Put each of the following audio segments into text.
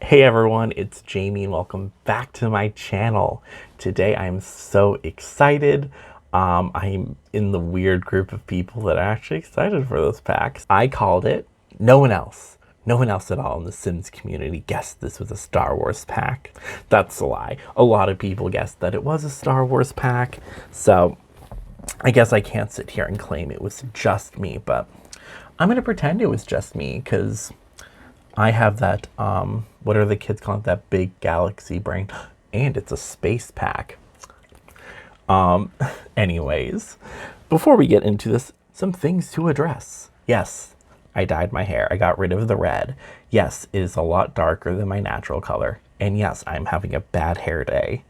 Hey everyone, it's Jamie and welcome back to my channel. Today I'm so excited. I'm in the weird group of people that are actually excited for this pack. I called it. No one else at all in the Sims community guessed this was a Star Wars pack. That's a lie. A lot of people guessed that it was a Star Wars pack. So I guess I can't sit here and claim it was just me, but I'm going to pretend it was just me because I have that, what are the kids calling it? That big galaxy brain. And it's a space pack. Anyways, before we get into this, some things to address. Yes, I dyed my hair. I got rid of the red. Yes, it is a lot darker than my natural color. And yes, I'm having a bad hair day.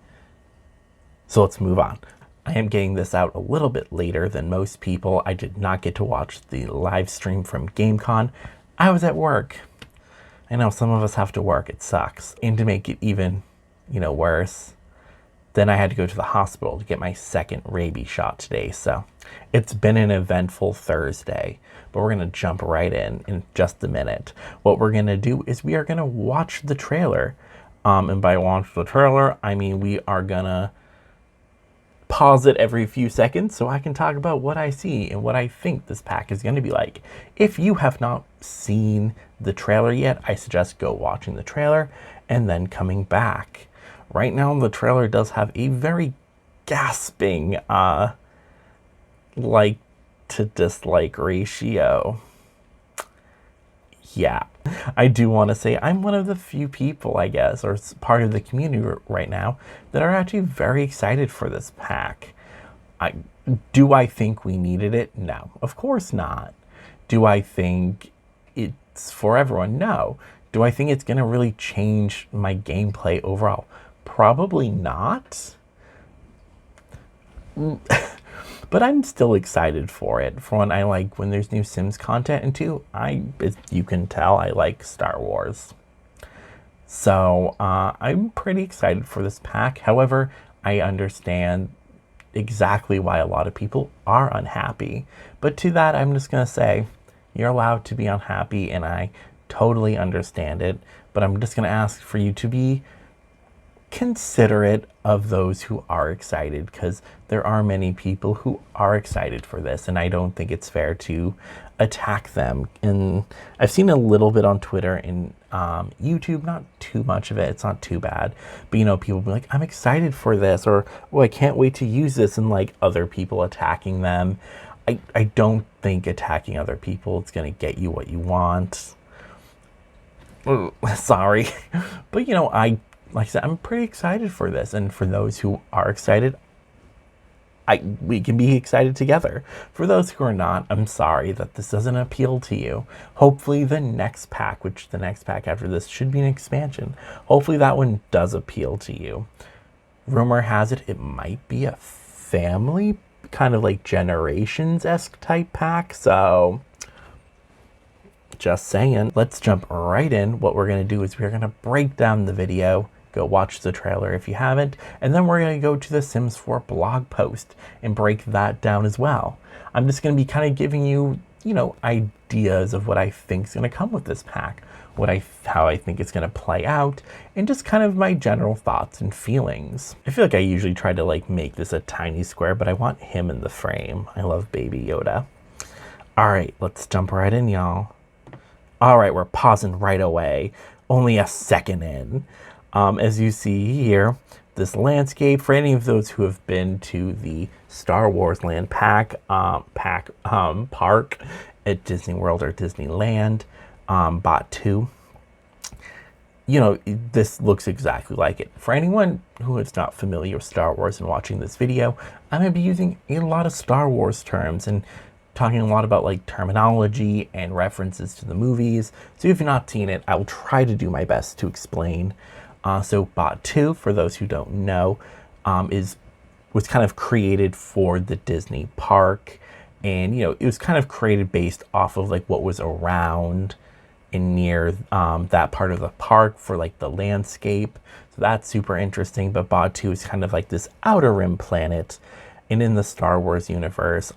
So let's move on. I am getting this out a little bit later than most people. I did not get to watch the live stream from GameCon. I was at work. I know some of us have to work, it sucks. And to make it even, worse, then I had to go to the hospital to get my second rabies shot today. So it's been an eventful Thursday, but we're gonna jump right in just a minute. What we're gonna do is we are gonna watch the trailer. And by watch the trailer, I mean we are gonna pause it every few seconds so I can talk about what I see and what I think this pack is going to be like. If you have not seen the trailer yet, I suggest go watching the trailer and then coming back. Right now, the trailer does have a very gasping like to dislike ratio. Yeah, I do want to say I'm one of the few people, I guess, or part of the community right now that are actually very excited for this pack. Do I think we needed it? No, of course not. Do I think it's for everyone? No. Do I think it's going to really change my gameplay overall? Probably not. But I'm still excited for it. For one, I like when there's new Sims content, and two, as you can tell, I like Star Wars. So I'm pretty excited for this pack. However, I understand exactly why a lot of people are unhappy. But to that, I'm just gonna say, you're allowed to be unhappy, and I totally understand it. But I'm just gonna ask for you to be considerate of those who are excited, because there are many people who are excited for this, and I don't think it's fair to attack them. And I've seen a little bit on Twitter and YouTube, not too much of it, it's not too bad, but people be like, I'm excited for this, or oh, I can't wait to use this, and like other people attacking them. I don't think attacking other people is going to get you what you want. Sorry. But like I said, I'm pretty excited for this, and for those who are excited, we can be excited together. For those who are not, I'm sorry that this doesn't appeal to you. Hopefully the next pack, which the next pack after this should be an expansion, hopefully that one does appeal to you. Rumor has it might be a family, kind of like Generations-esque type pack, so just saying. Let's jump right in. What we're going to do is we're going to break down the video. Go watch the trailer if you haven't, and then we're going to go to the Sims 4 blog post and break that down as well. I'm just going to be kind of giving you, ideas of what I think is going to come with this pack, how I think it's going to play out, and just kind of my general thoughts and feelings. I feel like I usually try to make this a tiny square, but I want him in the frame. I love Baby Yoda. All right, let's jump right in, y'all. All right, we're pausing right away. Only a second in. As you see here, this landscape, for any of those who have been to the Star Wars Land park at Disney World or Disneyland, Batuu, this looks exactly like it. For anyone who is not familiar with Star Wars and watching this video, I'm going to be using a lot of Star Wars terms and talking a lot about terminology and references to the movies. So if you've not seen it, I will try to do my best to explain. So Batuu, for those who don't know, was kind of created for the Disney park, and it was kind of created based off of what was around and near that part of the park for the landscape. So that's super interesting. But Batuu is kind of this outer rim planet, and in the Star Wars universe,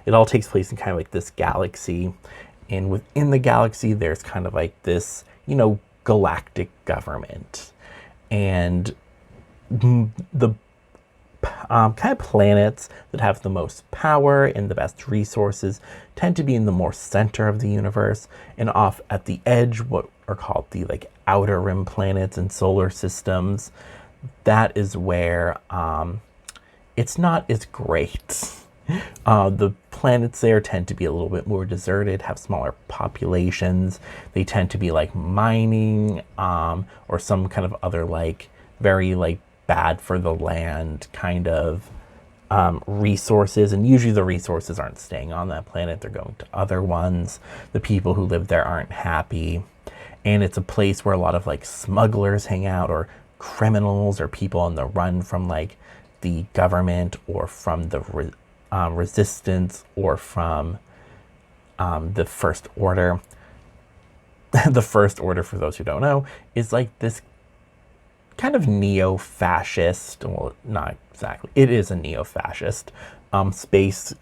it all takes place in kind of this galaxy, and within the galaxy, there's kind of this galactic government. And the kind of planets that have the most power and the best resources tend to be in the more center of the universe, and off at the edge, what are called the like outer rim planets and solar systems. That is where it's not as great. The planets there tend to be a little bit more deserted, have smaller populations. They tend to be like mining or some kind of other like very like bad for the land kind of resources. And usually the resources aren't staying on that planet. They're going to other ones. The people who live there aren't happy. And it's a place where a lot of like smugglers hang out, or criminals, or people on the run from like the government, or from the resistance, or from the First Order. The First Order, for those who don't know, is like this kind of neo-fascist, well, not exactly, it is a neo-fascist space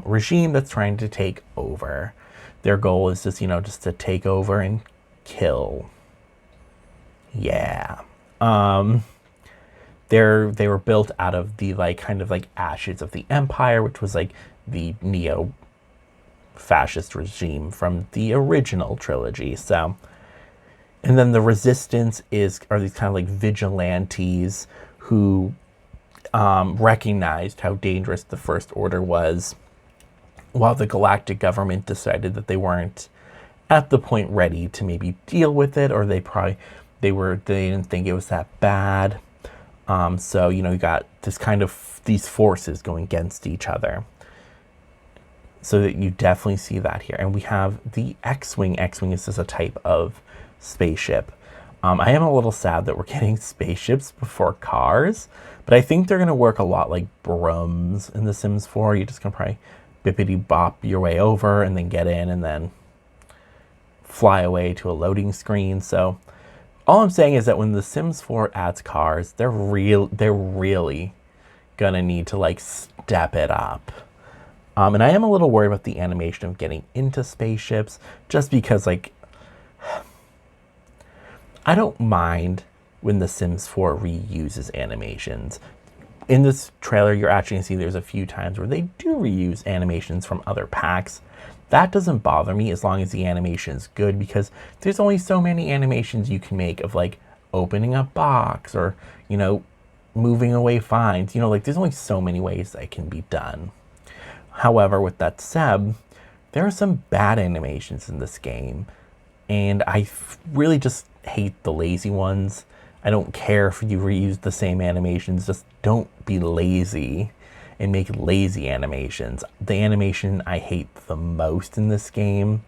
regime that's trying to take over. Their goal is just, just to take over and kill. Yeah. They were built out of the like kind of like ashes of the Empire, which was like the neo-fascist regime from the original trilogy. So, and then the resistance are these kind of like vigilantes who recognized how dangerous the First Order was, while the galactic government decided that they weren't at the point ready to maybe deal with it, or they didn't think it was that bad. So, you got this kind of these forces going against each other. So that you definitely see that here. And we have the X-Wing. X-Wing is just a type of spaceship. I am a little sad that we're getting spaceships before cars, but I think they're going to work a lot like brooms in The Sims 4. You're just going to probably bippity bop your way over and then get in and then fly away to a loading screen. So all I'm saying is that when The Sims 4 adds cars, they're really going to need to like step it up. And I am a little worried about the animation of getting into spaceships, just because like I don't mind when The Sims 4 reuses animations. In this trailer, you're actually going to see there's a few times where they do reuse animations from other packs. That doesn't bother me as long as the animation is good, because there's only so many animations you can make of like opening a box or, moving away finds. Like there's only so many ways that can be done. However, with that said, there are some bad animations in this game, and I really just hate the lazy ones. I don't care if you reuse the same animations, just don't be lazy and make lazy animations. The animation I hate the most in this game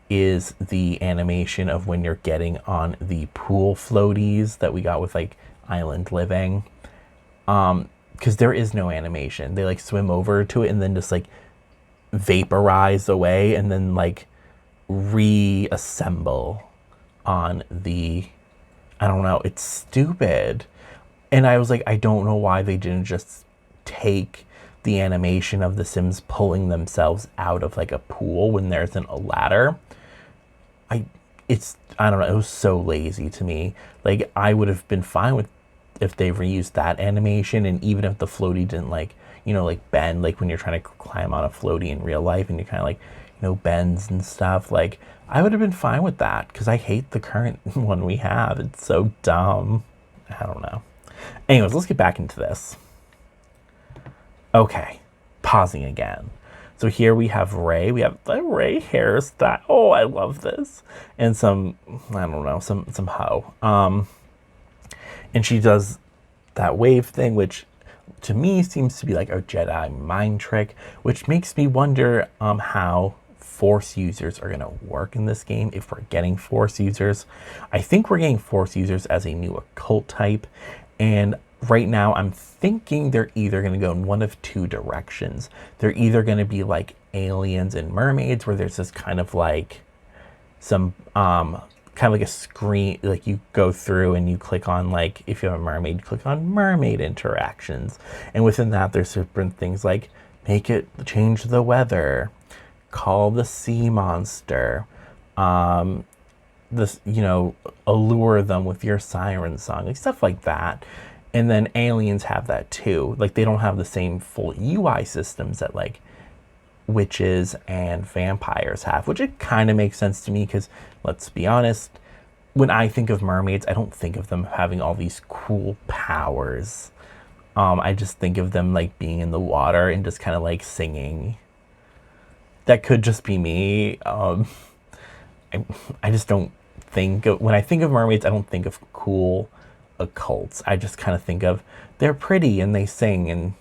is the animation of when you're getting on the pool floaties that we got with like Island Living. Because there is no animation. They like swim over to it and then just like vaporize away and then like reassemble on the, I don't know, it's stupid. And I was like, I don't know why they didn't just take the animation of the Sims pulling themselves out of like a pool when there's a ladder. I don't know, it was so lazy to me. Like I would have been fine with if they reused that animation, and even if the floaty didn't like, like bend, like when you're trying to climb on a floaty in real life and you kind of like, bends and stuff, like I would have been fine with that, because I hate the current one we have. It's so dumb. I don't know. Anyways, let's get back into this. Okay, pausing again. So here we have Ray. We have the Ray hairstyle. Oh, I love this. And some hoe. And she does that wave thing, which to me seems to be like a Jedi mind trick, which makes me wonder how Force users are going to work in this game, if we're getting Force users. I think we're getting Force users as a new occult type, and right now I'm thinking they're either going to go in one of two directions. They're either going to be like aliens and mermaids, where there's this kind of like some kind of like a screen, like you go through and you click on, like if you have a mermaid, you click on mermaid interactions, and within that there's different things like change the weather, call the sea monster, this, you know, allure them with your siren song, like stuff like that. And then aliens have that too. Like they don't have the same full UI systems that like witches and vampires have, which it kind of makes sense to me because let's be honest, when I think of mermaids, I don't think of them having all these cool powers. I just think of them like being in the water and just kind of like singing. That could just be me. I just don't think of, when I think of mermaids, I don't think of cool occults. I just kind of think of they're pretty and they sing and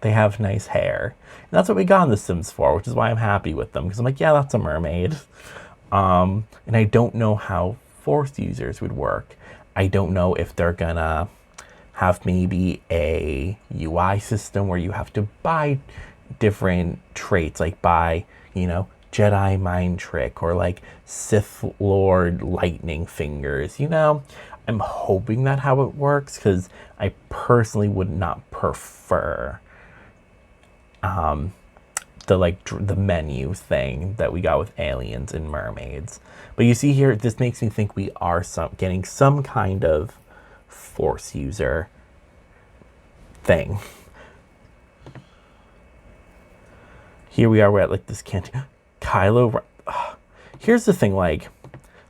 they have nice hair. And that's what we got in The Sims 4, which is why I'm happy with them because I'm like, yeah, that's a mermaid. And I don't know how Force users would work. I don't know if they're gonna have maybe a UI system where you have to buy different traits, like buy, you know, Jedi mind trick or like Sith Lord lightning fingers, you know. I'm hoping that how it works because I personally would not prefer the menu thing that we got with aliens and mermaids. But you see here, this makes me think we are getting some kind of Force user thing. Here we are, we're at like this canteen. Kylo, here's the thing, like,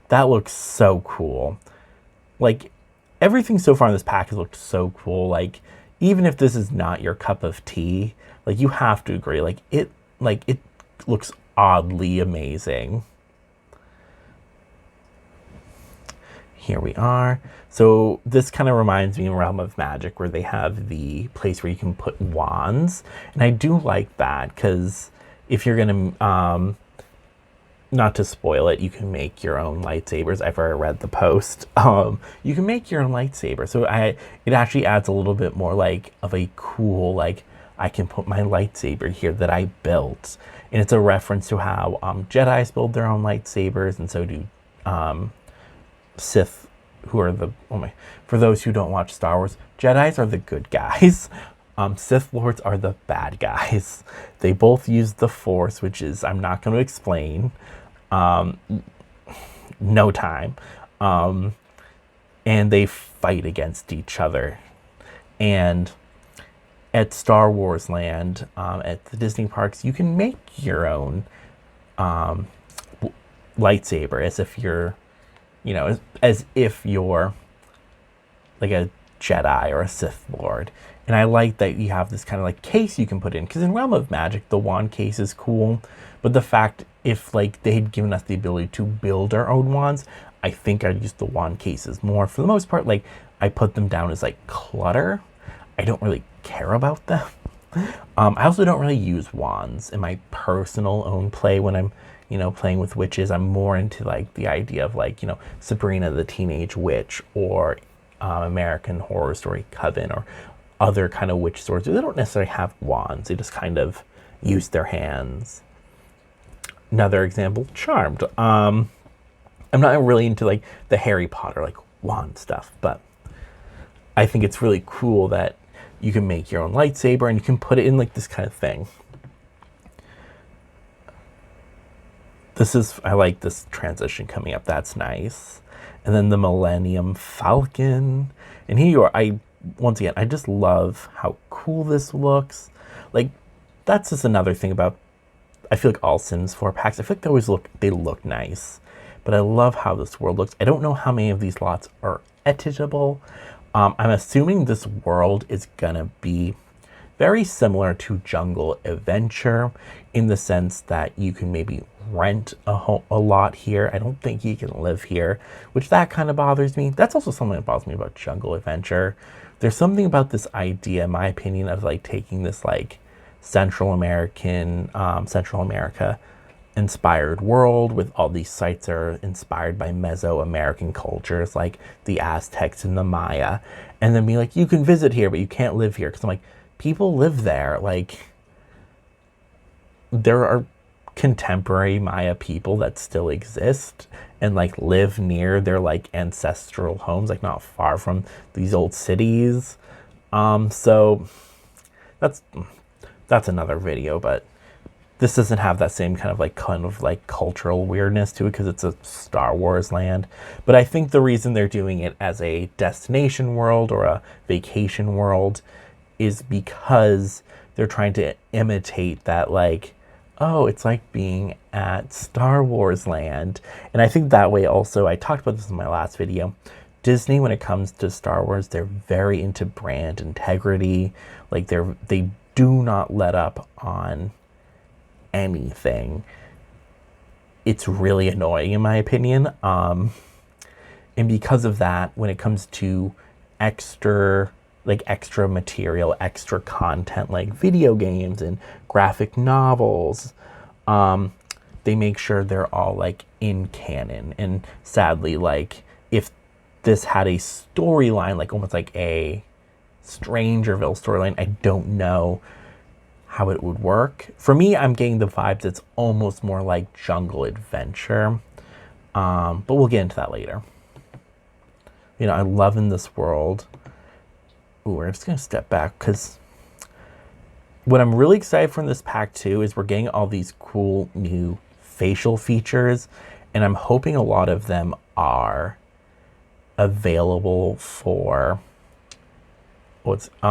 that looks so cool. Like, everything so far in this pack has looked so cool. Like, even if this is not your cup of tea, like, you have to agree, like, it looks oddly amazing. Here we are. So this kind of reminds me of Realm of Magic, where they have the place where you can put wands. And I do like that, because if you're going to, not to spoil it, you can make your own lightsabers. I've already read the post. You can make your own lightsaber. So it actually adds a little bit more like of a cool, like, I can put my lightsaber here that I built. And it's a reference to how Jedis build their own lightsabers, and so do Sith, who are for those who don't watch Star Wars, Jedis are the good guys. Sith Lords are the bad guys. They both use the Force, which is, I'm not going to explain. No time. And they fight against each other. And at Star Wars Land, at the Disney parks, you can make your own lightsaber as if you're, you know, as if you're like a Jedi or a Sith Lord. And I like that you have this kind of like case you can put in, because in Realm of Magic, the wand case is cool. But the fact, if like they had given us the ability to build our own wands, I think I'd use the wand cases more. For the most part, like, I put them down as like clutter. I don't really care about them. I also don't really use wands in my personal own play when I'm, you know, playing with witches. I'm more into like the idea of like, you know, Sabrina the Teenage Witch, or American Horror Story Coven, or other kind of witch swords. They don't necessarily have wands. They just kind of use their hands. Another example, Charmed. I'm not really into like the Harry Potter like wand stuff, but I think it's really cool that you can make your own lightsaber and you can put it in like this kind of thing. I like this transition coming up. That's nice. And then the Millennium Falcon. And here you are. Once again, I just love how cool this looks. Like, that's just another thing about, I feel like all Sims 4 packs, I feel like they look nice. But I love how this world looks. I don't know how many of these lots are editable. I'm assuming this world is gonna be very similar to Jungle Adventure, in the sense that you can maybe rent a lot here. I don't think you can live here, which that kind of bothers me. That's also something that bothers me about Jungle Adventure. There's something about this idea, in my opinion, of like taking this like Central America inspired world with all these sites that are inspired by Mesoamerican cultures like the Aztecs and the Maya, and then be like, you can visit here but you can't live here. Because I'm like, people live there. Like, there are contemporary Maya people that still exist and like live near their like ancestral homes, like not far from these old cities. So that's another video, but this doesn't have that same kind of like cultural weirdness to it because it's a Star Wars land. But I think the reason they're doing it as a destination world or a vacation world is because they're trying to imitate that, like, oh, it's like being at Star Wars land. And I think that way also, I talked about this in my last video, Disney, when it comes to Star Wars, they're very into brand integrity. Like they do not let up on anything. It's really annoying in my opinion. And because of that, when it comes to extra material, extra content like video games and graphic novels, they make sure they're all like in canon. And sadly, like if this had a storyline, like almost like a Strangerville storyline, I don't know how it would work. For me, I'm getting the vibes it's almost more like Jungle Adventure. But we'll get into that later. You know, I love in this world. Ooh, we're just gonna step back because what I'm really excited from this pack too is we're getting all these cool new facial features, and I'm hoping a lot of them are available for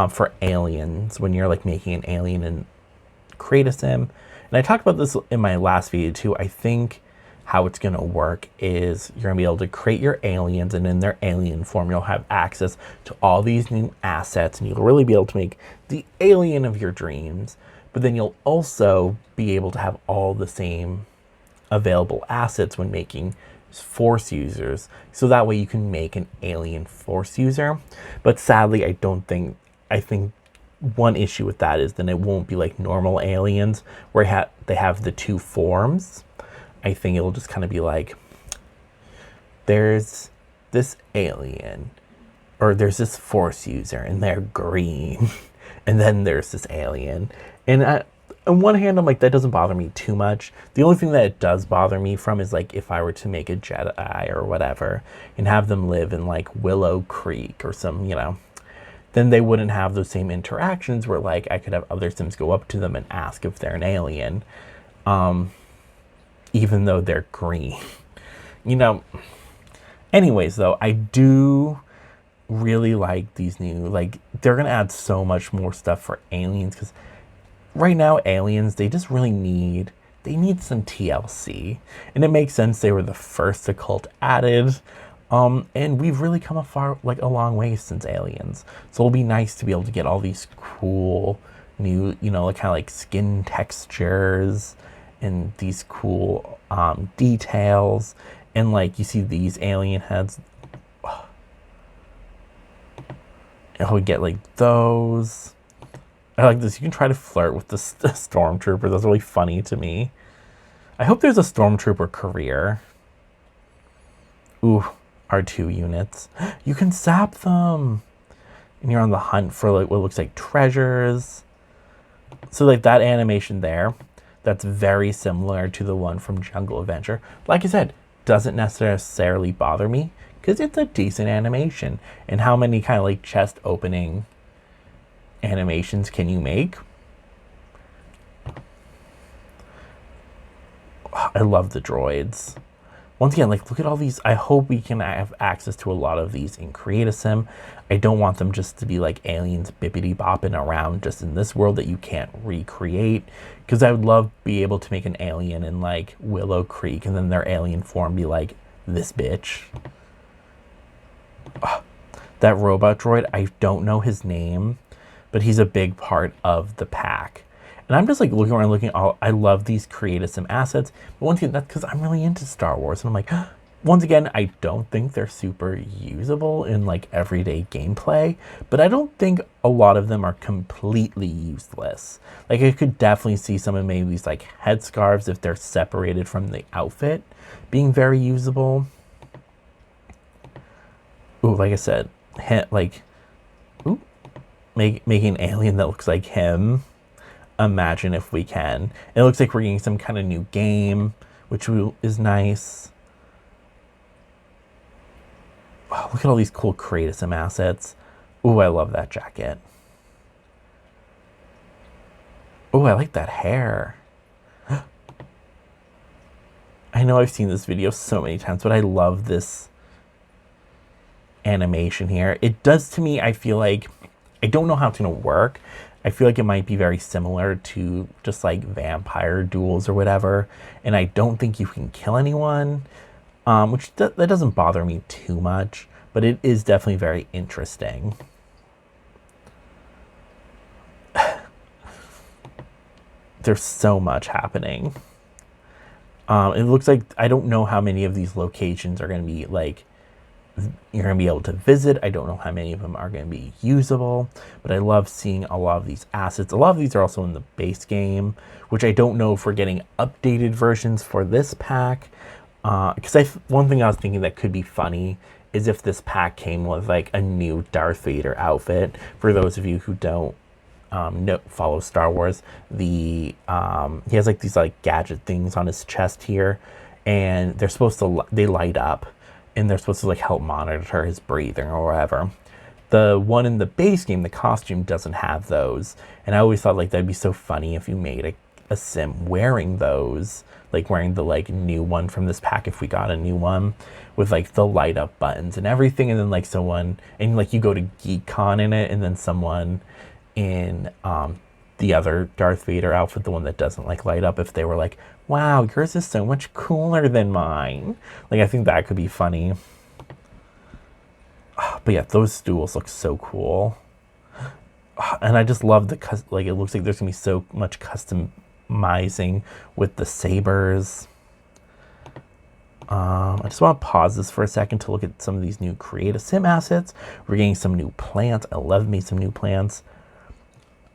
for aliens when you're like making an alien and create a sim. And I talked about this in my last video too. I think how it's going to work is you're going to be able to create your aliens, and in their alien form you'll have access to all these new assets, and you'll really be able to make the alien of your dreams. But then you'll also be able to have all the same available assets when making Force users, so that way you can make an alien Force user. But sadly, I think one issue with that is then it won't be like normal aliens where they have the two forms. I think it'll just kind of be like, there's this alien, or there's this Force user, and they're green, and then there's this alien. And on one hand, I'm like, that doesn't bother me too much. The only thing that it does bother me from is like if I were to make a Jedi or whatever and have them live in like Willow Creek or some, you know, then they wouldn't have those same interactions where like I could have other Sims go up to them and ask if they're an alien, even though they're green. You know, anyways, though, I do really like these new, like, they're going to add so much more stuff for aliens, because right now, aliens, they just really need some TLC. And it makes sense they were the first occult added. And we've really come a long way since Aliens. So it'll be nice to be able to get all these cool new, you know, like kind of like skin textures and these cool details. And like you see these alien heads. And we get like those. I like this. You can try to flirt with the stormtrooper. That's really funny to me. I hope there's a stormtrooper career. Ooh, R2 units. You can sap them. And you're on the hunt for like what looks like treasures. So like that animation there, that's very similar to the one from Jungle Adventure. Like I said, doesn't necessarily bother me because it's a decent animation. And how many kind of like chest opening animations can you make? I love the droids. Once again, like, look at all these. I hope we can have access to a lot of these in Create a Sim. I don't want them just to be like aliens bippity bopping around just in this world that you can't recreate. Because I would love to be able to make an alien in like Willow Creek and then their alien form be like this bitch. That robot droid, I don't know his name, but he's a big part of the pack. And I'm just like looking around, I love these Create a Sim assets. But once again, that's because I'm really into Star Wars. And I'm like, once again, I don't think they're super usable in like everyday gameplay. But I don't think a lot of them are completely useless. Like I could definitely see some of maybe these like headscarves, if they're separated from the outfit, being very usable. Ooh, like I said, making an alien that looks like him. Imagine if we can. It looks like we're getting some kind of new game, which is nice. Wow, look at all these cool Create a Sim assets. Ooh, I love that jacket. Ooh, I like that hair. I know I've seen this video so many times, but I love this animation here. It does to me, I feel like, I don't know how it's going to work. I feel like it might be very similar to just like vampire duels or whatever. And I don't think you can kill anyone, which that doesn't bother me too much, but it is definitely very interesting. There's so much happening. It looks like, I don't know how many of these locations are going to be like, you're going to be able to visit. I don't know how many of them are going to be usable, but I love seeing a lot of these assets. A lot of these are also in the base game, which I don't know if we're getting updated versions for this pack. Because one thing I was thinking that could be funny is if this pack came with like a new Darth Vader outfit. For those of you who don't follow Star Wars, he has like these like gadget things on his chest here, and they're supposed to, they light up, and they're supposed to like help monitor his breathing or whatever. The one in the base game, the costume doesn't have those, and I always thought like that'd be so funny if you made a sim wearing those, like wearing the like new one from this pack, if we got a new one with like the light up buttons and everything, and then like someone, and like you go to GeekCon in it, and then someone in the other Darth Vader outfit, the one that doesn't like light up, if they were like, wow, yours is so much cooler than mine. Like, I think that could be funny. But yeah, those stools look so cool. And I just love the, like, it looks like there's gonna be so much customizing with the sabers. I just want to pause this for a second to look at some of these new creative sim assets. We're getting some new plants. I love me some new plants.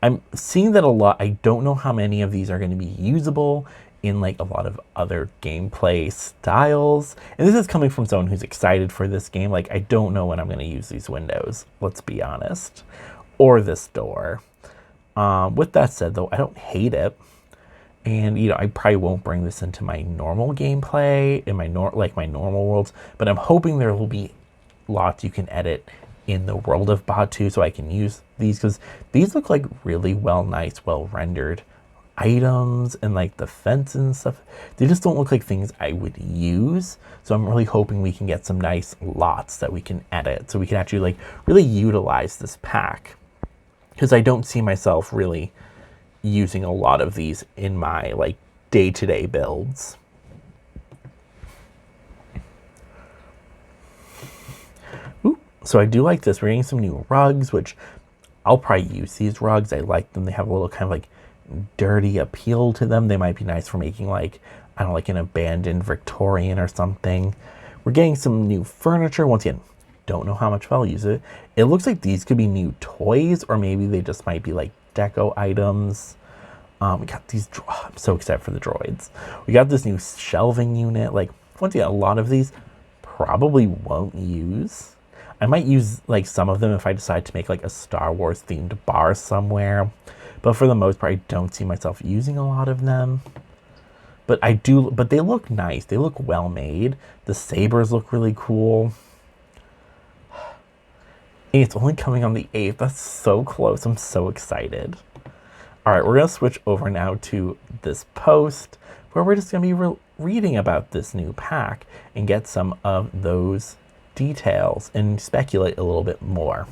I'm seeing that a lot. I don't know how many of these are going to be usable in like a lot of other gameplay styles. And this is coming from someone who's excited for this game. Like, I don't know when I'm going to use these windows, let's be honest, or this door. With that said, though, I don't hate it. And, you know, I probably won't bring this into my normal gameplay, in my normal worlds, but I'm hoping there will be lots you can edit in the world of Batuu, so I can use these, because these look like really well rendered items, and like the fence and stuff, they just don't look like things I would use. So I'm really hoping we can get some nice lots that we can edit, so we can actually like really utilize this pack, because I don't see myself really using a lot of these in my like day-to-day builds. So I do like this. We're getting some new rugs, which I'll probably use these rugs. I like them. They have a little kind of like dirty appeal to them. They might be nice for making like, I don't know, like an abandoned Victorian or something. We're getting some new furniture. Once again, don't know how much I'll use it. It looks like these could be new toys, or maybe they just might be like deco items. We got these, I'm so excited for the droids. We got this new shelving unit. Like, once again, a lot of these probably won't use. I might use like some of them if I decide to make like a Star Wars themed bar somewhere, but for the most part I don't see myself using a lot of them. But but they look nice. They look well made. The sabers look really cool. And it's only coming on the 8th. That's so close. I'm so excited. All right, we're gonna switch over now to this post where we're just gonna be reading about this new pack and get some of those details and speculate a little bit more.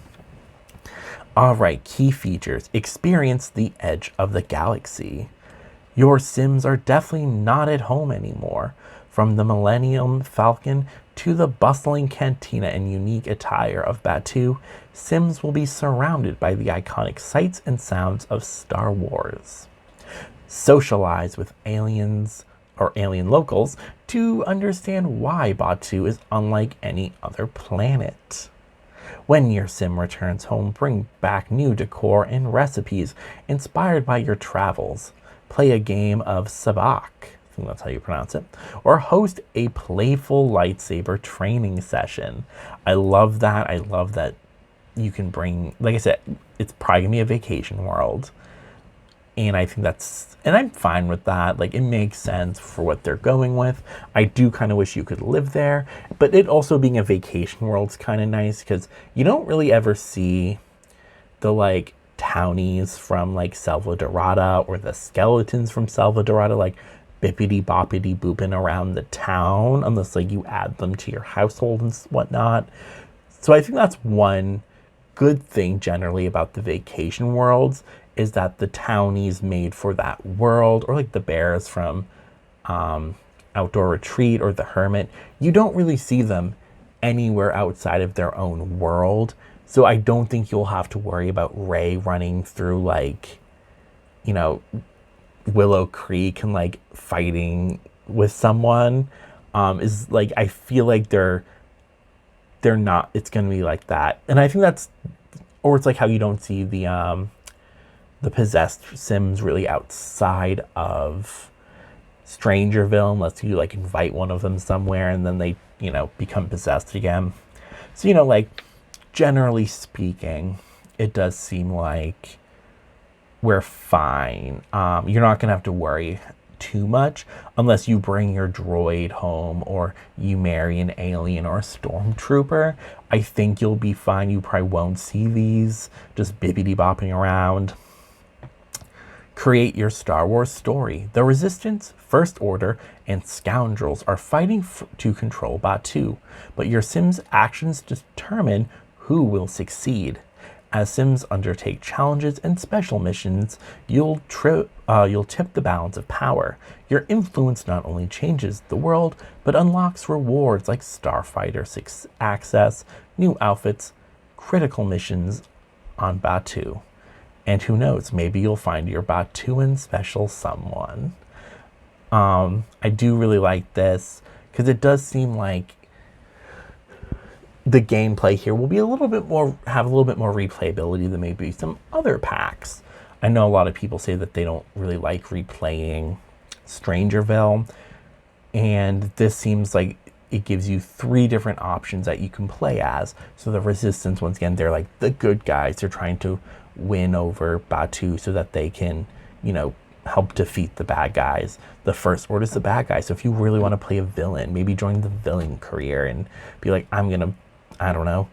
All right, key features. Experience the edge of the galaxy. Your Sims are definitely not at home anymore. From the Millennium Falcon to the bustling cantina and unique attire of Batuu, Sims will be surrounded by the iconic sights and sounds of Star Wars. Socialize with aliens or alien locals to understand why Batuu is unlike any other planet. When your sim returns home, bring back new decor and recipes inspired by your travels. Play a game of sabak, I think that's how you pronounce it, or host a playful lightsaber training session. I love that. I love that you can bring, like I said, it's probably gonna be a vacation world. And I think and I'm fine with that. Like, it makes sense for what they're going with. I do kind of wish you could live there, but it also being a vacation world's kind of nice, because you don't really ever see the like townies from like Selva Dorada or the skeletons from Selva Dorada like bippity boppity booping around the town unless like you add them to your household and whatnot. So I think that's one good thing generally about the vacation worlds, is that the townies made for that world, or like the bears from Outdoor Retreat or the Hermit, you don't really see them anywhere outside of their own world. So I don't think you'll have to worry about Ray running through like, you know, Willow Creek and like fighting with someone. Is like, I feel like they're not, it's gonna be like that. And I think that's, or it's like how you don't see the possessed Sims really outside of Strangerville unless you like invite one of them somewhere and then they, you know, become possessed again. So, you know, like generally speaking, it does seem like we're fine. You're not gonna have to worry too much unless you bring your droid home or you marry an alien or a stormtrooper. I think you'll be fine. You probably won't see these just bibbity bopping around. Create your Star Wars story. The Resistance, First Order, and Scoundrels are fighting to control Batuu, but your Sims' actions determine who will succeed. As Sims undertake challenges and special missions, you'll tip the balance of power. Your influence not only changes the world, but unlocks rewards like Starfighter access, new outfits, critical missions on Batuu. And who knows, maybe you'll find your Batuuan special someone. I do really like this because it does seem like the gameplay here will be have a little bit more replayability than maybe some other packs. I know a lot of people say that they don't really like replaying Strangerville, and this seems like it gives you 3 different options that you can play as. So the Resistance, once again, they're like the good guys. They're trying to win over Batuu so that they can, you know, help defeat the bad guys. The First Order is the bad guy. So if you really want to play a villain, maybe join the villain career and be like, I'm gonna, I don't know,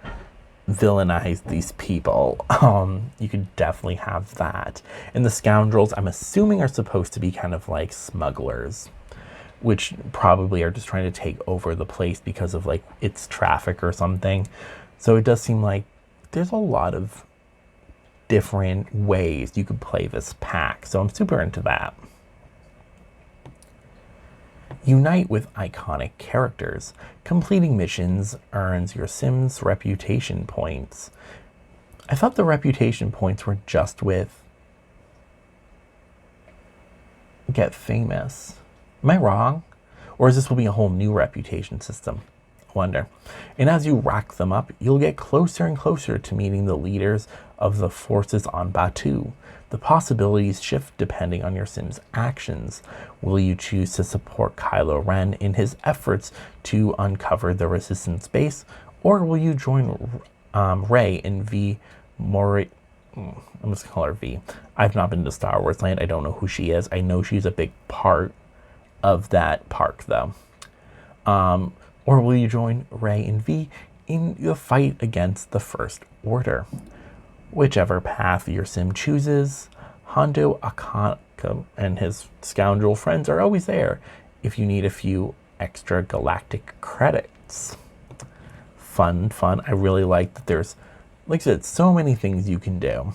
villainize these people. You could definitely have that. And the Scoundrels, I'm assuming, are supposed to be kind of like smugglers, which probably are just trying to take over the place because of like its traffic or something. So it does seem like there's a lot of different ways you could play this pack. So I'm super into that. Unite with iconic characters. Completing missions earns your Sims reputation points. I thought the reputation points were just with get famous. Am I wrong? Or is this will be a whole new reputation system? I wonder. And as you rack them up, you'll get closer and closer to meeting the leaders of the forces on Batuu. The possibilities shift depending on your Sim's actions. Will you choose to support Kylo Ren in his efforts to uncover the Resistance base, or will you join Rey in V. I'm just gonna call her V. I've not been to Star Wars Land. I don't know who she is. I know she's a big part of that park, though. Or will you join Rey and V in the fight against the First Order? Whichever path your Sim chooses, Hondo Akaka and his scoundrel friends are always there if you need a few extra galactic credits. Fun. I really like that there's, like I said, so many things you can do.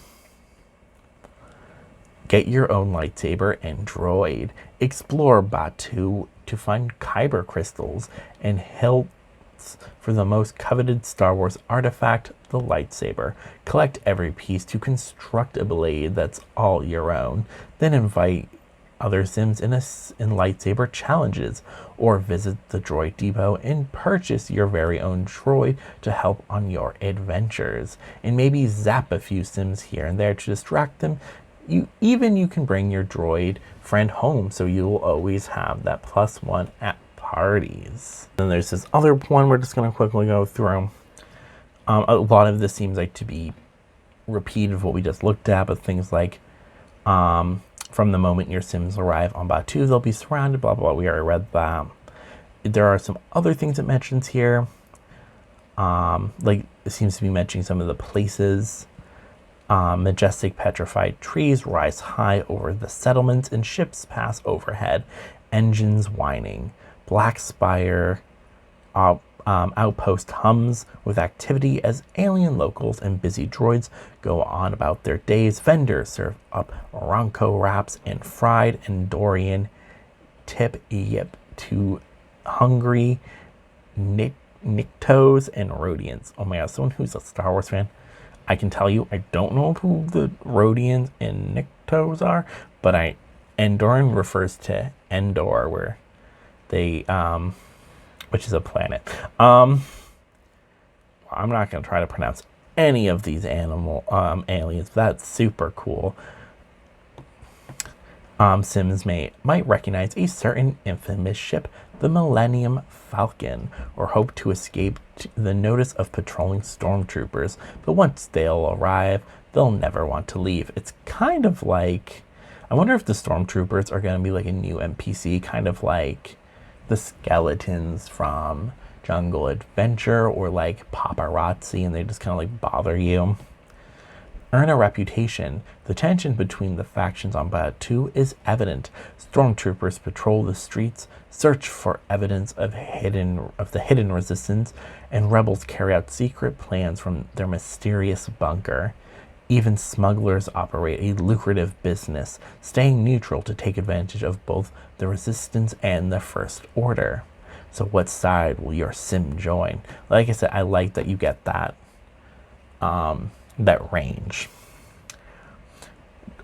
Get your own lightsaber and droid. Explore Batuu to find kyber crystals and hilts for the most coveted Star Wars artifact, the lightsaber. Collect every piece to construct a blade that's all your own. Then invite other Sims in lightsaber challenges, or visit the droid depot and purchase your very own droid to help on your adventures. And maybe zap a few Sims here and there to distract them. You can bring your droid friend home, so you'll always have that +1 at parties. Then there's this other one we're just going to quickly go through. A lot of this seems like to be repeated of what we just looked at, but things like from the moment your Sims arrive on Batuu, they'll be surrounded, blah, blah, blah. We already read that. There are some other things it mentions here. Like it seems to be mentioning some of the places. Majestic petrified trees rise high over the settlements and ships pass overhead. engines whining. Black Spire outpost hums with activity as alien locals and busy droids go on about their days. Vendors serve up Ronco wraps and fried Endorian tip yip to hungry Nictos and Rhodians. Oh my god, someone who's a Star Wars fan, I can tell you I don't know who the Rhodians and Nictos are, but Endoran refers to Endor, where they which is a planet. I'm not going to try to pronounce any of these aliens. That's super cool. Sims might recognize a certain infamous ship, the Millennium Falcon, or hope to escape the notice of patrolling stormtroopers. But once they'll arrive, they'll never want to leave. It's kind of like, I wonder if the stormtroopers are going to be like a new NPC, kind of like the skeletons from Jungle Adventure or like Paparazzi, and they just kind of like bother you. Earn a reputation. The tension between the factions on Batuu is evident. Stormtroopers patrol the streets, search for evidence of the hidden resistance, and rebels carry out secret plans from their mysterious bunker. Even smugglers operate a lucrative business, staying neutral to take advantage of both the resistance and the First Order. So what side will your sim join? Like I said, I like that you get that that range.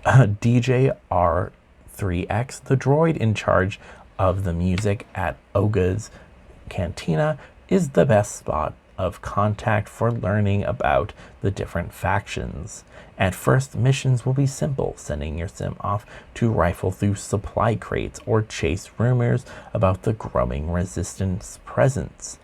DJ R3X, the droid in charge of the music at Oga's Cantina, is the best spot of contact for learning about the different factions. At first, missions will be simple, sending your sim off to rifle through supply crates or chase rumors about the growing resistance presence.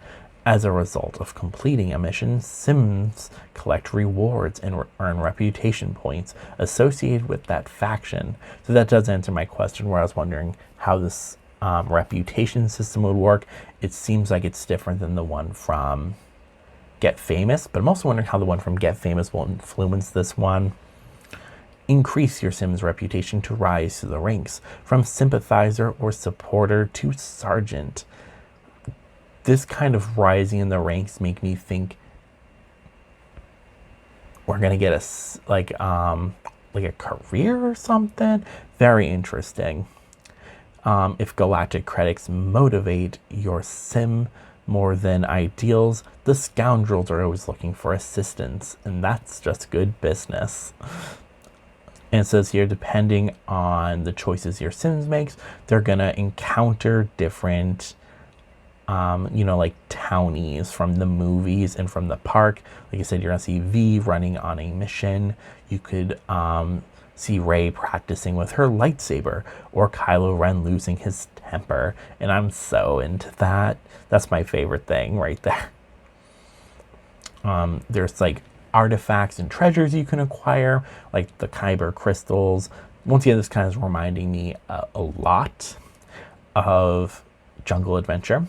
As a result of completing a mission, sims collect rewards and earn reputation points associated with that faction. So that does answer my question where I was wondering how this reputation system would work. It seems like it's different than the one from Get Famous, but I'm also wondering how the one from Get Famous will influence this one. Increase your sim's reputation to rise to the ranks, from sympathizer or supporter to sergeant. This kind of rising in the ranks make me think we're gonna get like a career or something. Very interesting. If galactic credits motivate your sim more than ideals, the scoundrels are always looking for assistance, and that's just good business. And it says here, depending on the choices your sims makes, they're gonna encounter different like townies from the movies and from the park. Like I said, you're gonna see V running on a mission. You could see Rey practicing with her lightsaber, or Kylo Ren losing his temper, and I'm so into that. That's my favorite thing right there. There's like artifacts and treasures you can acquire, like the Kyber crystals. Once again, this kind of is reminding me a lot of Jungle Adventure.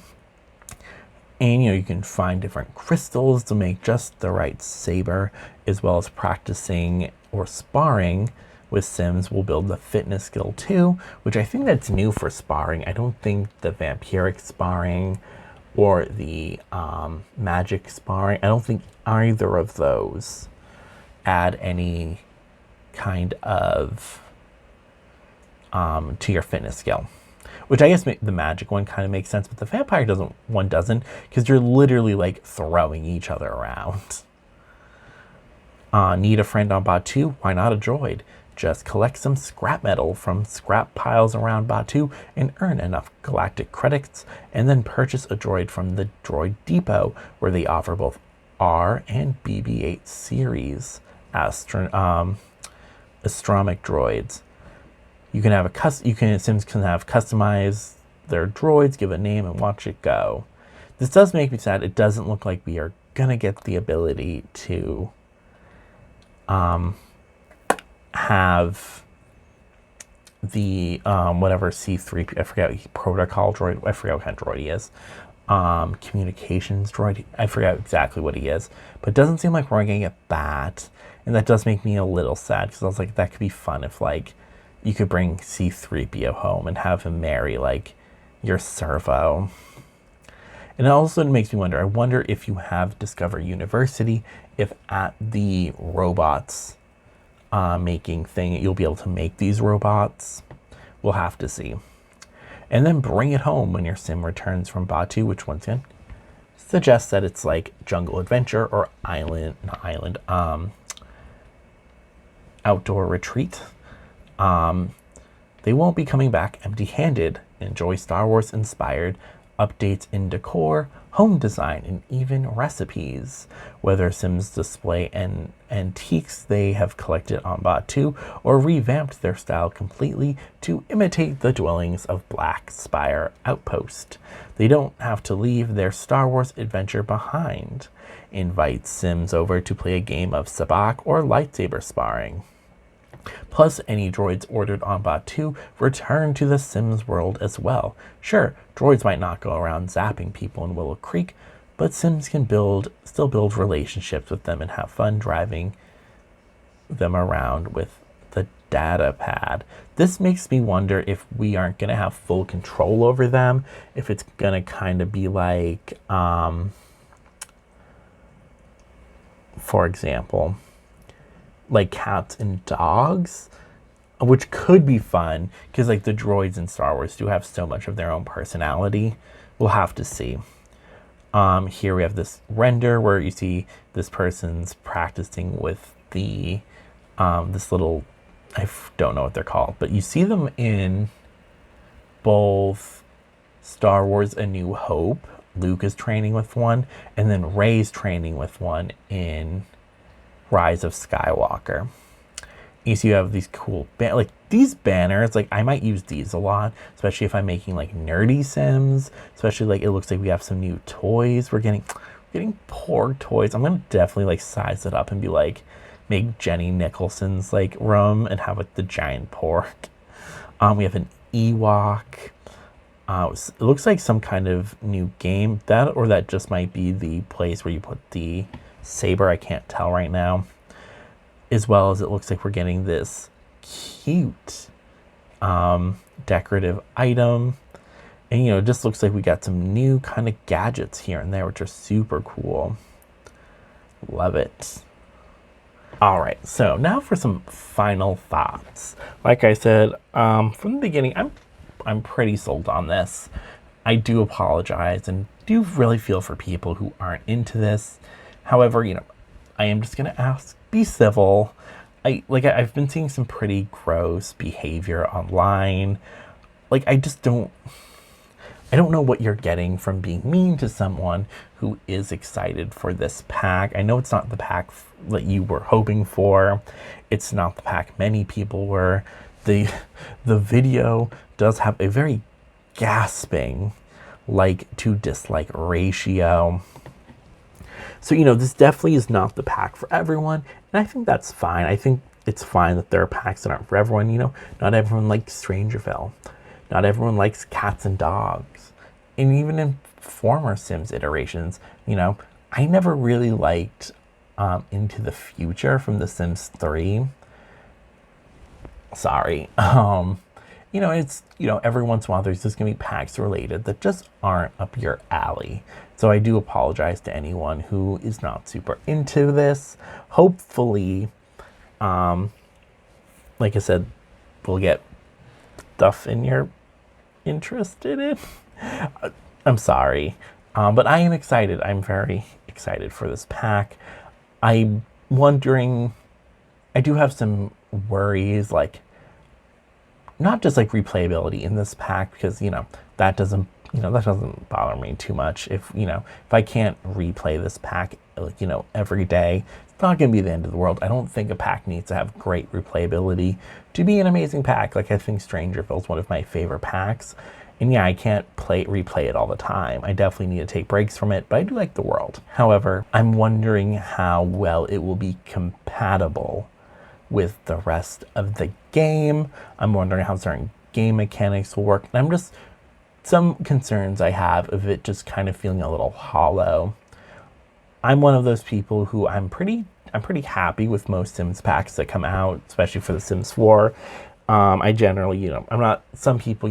And you can find different crystals to make just the right saber, as well as practicing or sparring with sims will build the fitness skill too, which I think that's new for sparring. I don't think the vampiric sparring or the magic sparring, I don't think either of those add any kind of to your fitness skill. Which I guess the magic one kind of makes sense, but the vampire doesn't, because you're literally like throwing each other around. Need a friend on Batuu? Why not a droid? Just collect some scrap metal from scrap piles around Batuu and earn enough galactic credits, and then purchase a droid from the Droid Depot, where they offer both R and BB-8 series astronomic droids. You can have Sims can have customize their droids, give a name, and watch it go. This does make me sad. It doesn't look like we are gonna get the ability to have the whatever C3, I forget, protocol droid, I forget what kind of droid he is. Communications droid, I forget exactly what he is, but it doesn't seem like we're gonna get that, and that does make me a little sad, because I was like, that could be fun if like you could bring C3PO home and have him marry like your servo. And it also makes me wonder, I wonder if you have Discover University, if at the robots making thing, you'll be able to make these robots. We'll have to see. And then bring it home when your sim returns from Batuu, which once again suggests that it's like jungle adventure or outdoor retreat. They won't be coming back empty-handed. Enjoy Star Wars inspired updates in decor, home design, and even recipes. Whether Sims display antiques they have collected on Batuu or revamped their style completely to imitate the dwellings of Black Spire Outpost. They don't have to leave their Star Wars adventure behind. Invite Sims over to play a game of sabacc or lightsaber sparring. Plus, any droids ordered on Batuu return to the Sims world as well. Sure, droids might not go around zapping people in Willow Creek, but Sims can still build relationships with them and have fun driving them around with the data pad. This makes me wonder if we aren't going to have full control over them, if it's going to kind of be like, for example, like cats and dogs, which could be fun because like the droids in Star Wars do have so much of their own personality. We'll have to see. Here we have this render where you see this person's practicing with the this little, don't know what they're called, but you see them in both Star Wars A New Hope. Luke is training with one, and then Rey's training with one in Rise of Skywalker. You see you have these cool like these banners, like I might use these a lot, especially if I'm making like nerdy Sims, especially like it looks like we have some new toys. We're getting porg toys. I'm gonna definitely like size it up and be like make Jenny Nicholson's like room and have like the giant porg. We have an Ewok. It looks like some kind of new game, that just might be the place where you put the saber. I can't tell right now. As well as it looks like we're getting this cute decorative item, and it just looks like we got some new kind of gadgets here and there, which are super cool. Love it. All right, so now for some final thoughts. Like I said from the beginning, I'm pretty sold on this. I do apologize and do really feel for people who aren't into this. However, I am just gonna ask, be civil. I've been seeing some pretty gross behavior online. Like I don't know what you're getting from being mean to someone who is excited for this pack. I know it's not the pack that you were hoping for. It's not the pack many people were. The video does have a very gasping like to dislike ratio. So, this definitely is not the pack for everyone. And I think that's fine. I think it's fine that there are packs that aren't for everyone. Not everyone likes Strangerville. Not everyone likes cats and dogs. And even in former Sims iterations, I never really liked Into the Future from The Sims 3. Sorry. It's, every once in a while there's just going to be packs related that just aren't up your alley. So I do apologize to anyone who is not super into this. Hopefully, like I said, we'll get stuff in you're interested in. I'm sorry, but I am excited. I'm very excited for this pack. I'm wondering, I do have some worries, like not just like replayability in this pack, because that doesn't bother me too much. If I can't replay this pack every day, it's not going to be the end of the world. I don't think a pack needs to have great replayability to be an amazing pack. Like I think Strangerville is one of my favorite packs, and I can't replay it all the time. I definitely need to take breaks from it, but I do like the world. However, I'm wondering how well it will be compatible with the rest of the game. I'm wondering how certain game mechanics will work. And some concerns I have of it just kind of feeling a little hollow. I'm one of those people who I'm pretty happy with most Sims packs that come out, especially for The Sims 4. I generally, I'm not, some people,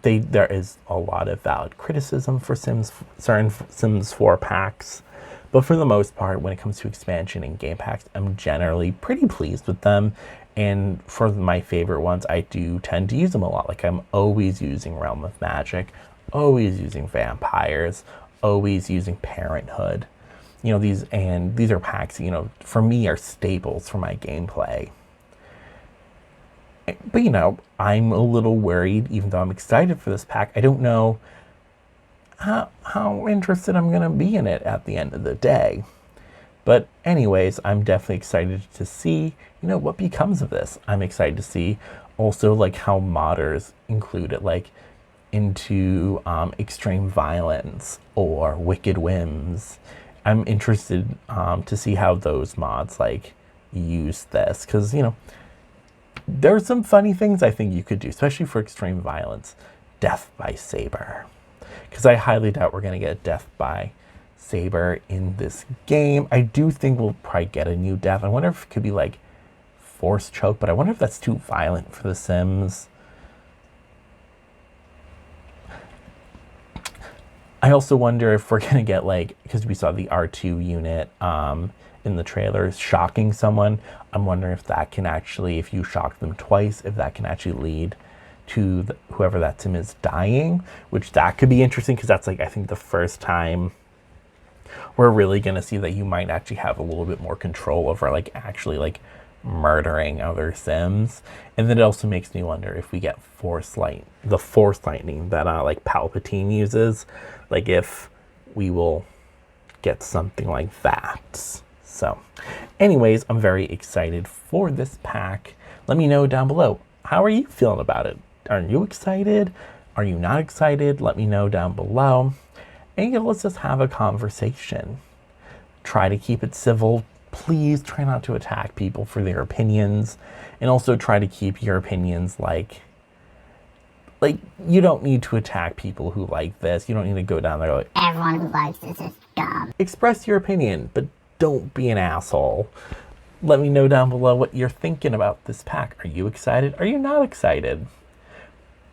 there is a lot of valid criticism for certain Sims 4 packs, but for the most part, when it comes to expansion and game packs, I'm generally pretty pleased with them. And for my favorite ones, I do tend to use them a lot. Like, I'm always using Realm of Magic, always using Vampires, always using Parenthood. These are packs, for me, are staples for my gameplay. But I'm a little worried, even though I'm excited for this pack. I don't know how interested I'm gonna be in it at the end of the day. But anyways, I'm definitely excited to see, what becomes of this. I'm excited to see also like how modders include it, like into extreme violence or wicked whims. I'm interested to see how those mods like use this, because there's some funny things I think you could do, especially for extreme violence. Death by Saber, because I highly doubt we're gonna get death by Saber in this game. I do think we'll probably get a new death. I wonder if it could be like force choke, but I wonder if that's too violent for the Sims. I also wonder if we're gonna get like, because we saw the R2 unit in the trailers shocking someone. I'm wondering if that can actually, if you shock them twice, if that can actually lead to whoever that Sim is dying, which that could be interesting, because that's like, I think the first time we're really going to see that you might actually have a little bit more control over like actually like murdering other Sims. And then it also makes me wonder if we get the force lightning that like Palpatine uses, like if we will get something like that. So anyways, I'm very excited for this pack. Let me know down below, how are you feeling about it? Are you excited? Are you not excited? Let me know down below. And let's just have a conversation. Try to keep it civil. Please try not to attack people for their opinions. And also try to keep your opinions like you don't need to attack people who like this. You don't need to go down there like, everyone who likes this is dumb. Express your opinion, but don't be an asshole. Let me know down below what you're thinking about this pack. Are you excited? Are you not excited?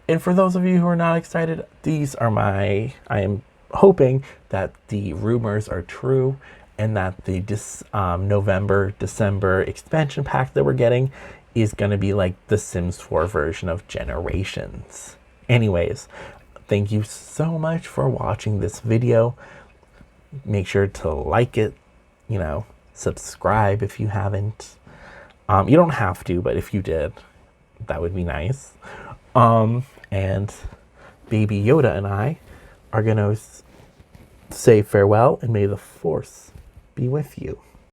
And for those of you who are not excited, I am hoping that the rumors are true and that the November, December expansion pack that we're getting is going to be like the Sims 4 version of Generations. Anyways, thank you so much for watching this video. Make sure to like it, subscribe if you haven't. You don't have to, but if you did, that would be nice. And Baby Yoda and I are going to say farewell, and may the Force be with you.